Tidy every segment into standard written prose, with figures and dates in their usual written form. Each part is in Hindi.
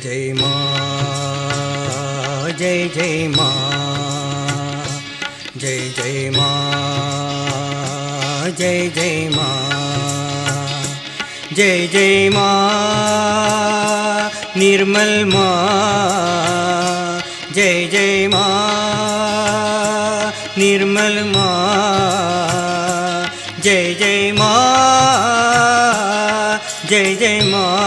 जय माँ, जय जय माँ, जय जय माँ, जय जय माँ, जय जय माँ, निर्मल माँ, जय जय माँ, निर्मल माँ, जय जय माँ, जय जय माँ,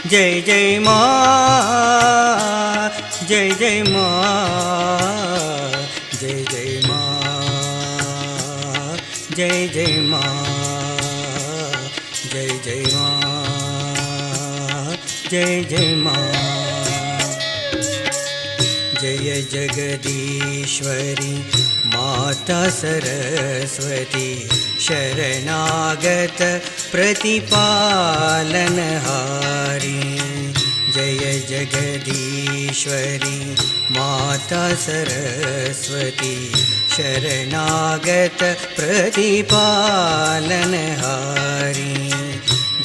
जय जय माँ, जय जय माँ, जय जय माँ, जय जय माँ, जय जय माँ, जय जय माँ। जय जगदीश्वरी माता सरस्वती शरणागत प्रतिपालनहारी। जय जगदीश्वरी माता सरस्वती शरणागत प्रतिपालनहारी।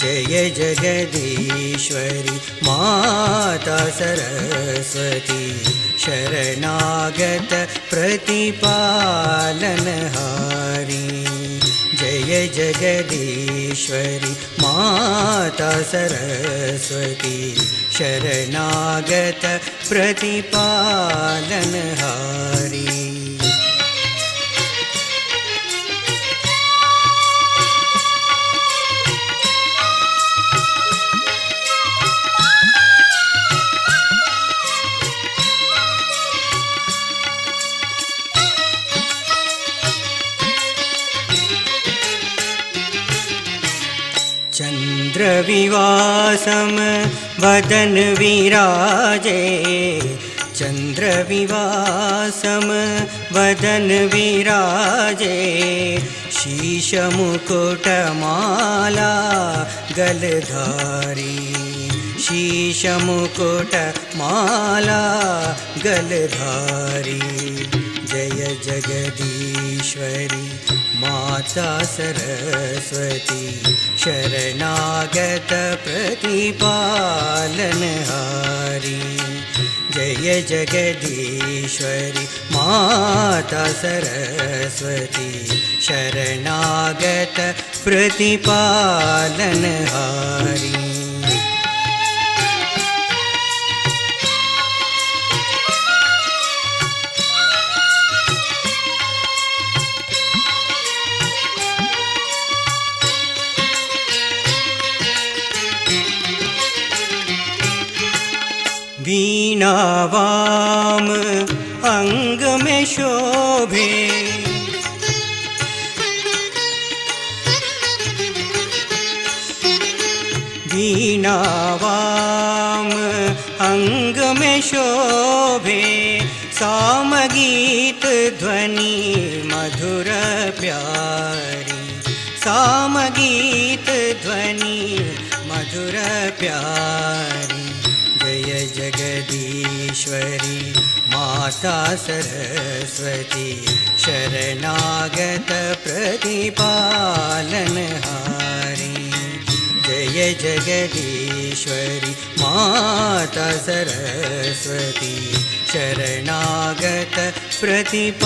जय जगदीश्वरी माता सरस्वती शरणागत प्रतिपालनहारी। जय जगदीश्वरी माता सरस्वती शरणागत प्रतिपालनहारी। चंद्रविवासम वदन विराजे, चंद्रविवासम वदन विराजे। शीश मुकुटमाला गलधारी, शीश मुकुटमाला गलधारी। जय जगदीश्वरी माता सरस्वती शरणागत प्रतिपालनहारी। जय जगदीश्वरी माता सरस्वती शरणागत प्रतिपालनहारी। वीणा वाम अंग में शोभे, वीणा वाम अंग में शोभे। सामगीत ध्वनि मधुर प्यारी, सामगीत ध्वनि मधुर प्यारी। जय जगदीश्वरी माता सरस्वती शरणागत प्रतिपालनहारी। जय जगदीश्वरी माता सरस्वती शरणागत प्रतिपालनहारी।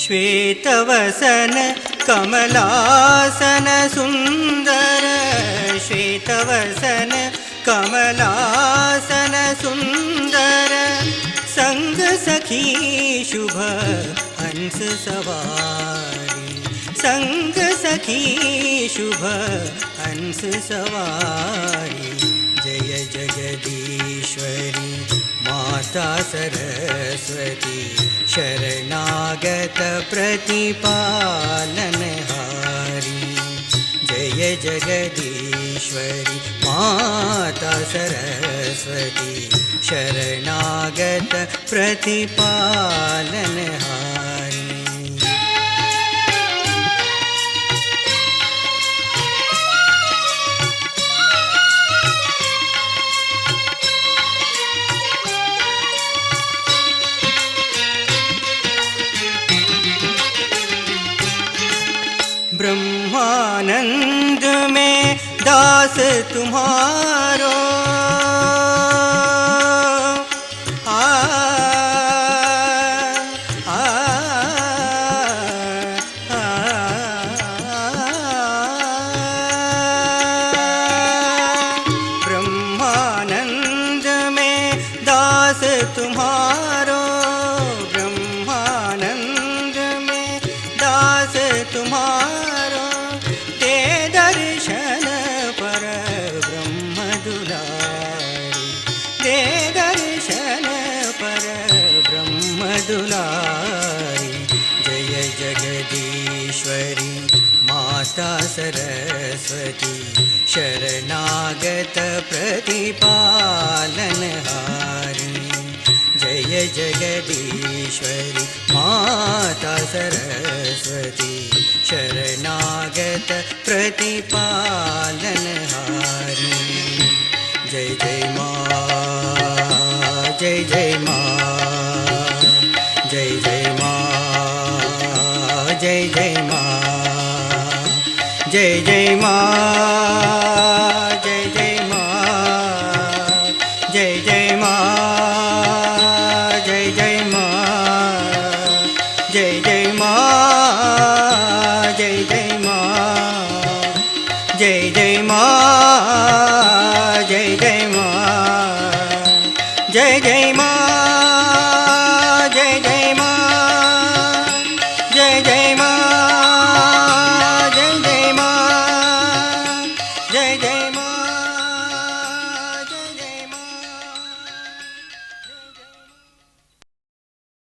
श्वेतवसन कमलासन सुंदर, श्वेतवसन कमलासन सुंदर। संग सखी शुभ हंस सवारी, संग सखी शुभ हंस सवारी। जय जगदीश्वरी माता सरस्वती शरणागत प्रतिपालनहारी। जय जगदीश्वरी माता सरस्वती शरणागत प्रतिपालनहारी। में दास तुम्हारो आ, आ, आ, ब्रह्मानंद में दास तुम्हारो ब्रह्मानंद में दास तुम्हारो ते दर्शन पर ब्रह्म दुलारी ते दर्शन पर ब्रह्म दुलारी जय जगदीश्वरी माता सरस्वती शरणागत प्रतिपालनहारी जय जगदीश्वरी माता सरस्वती शरणागत प्रतिपालनहारी जय जय माँ जय जय माँ जय जय माँ जय जय माँ जय जय माँ जय जय माँ जय जय माँ जय जय माँ जय जय माँ जय जय माँ जय जय माँ जय जय माँ जय जय माँ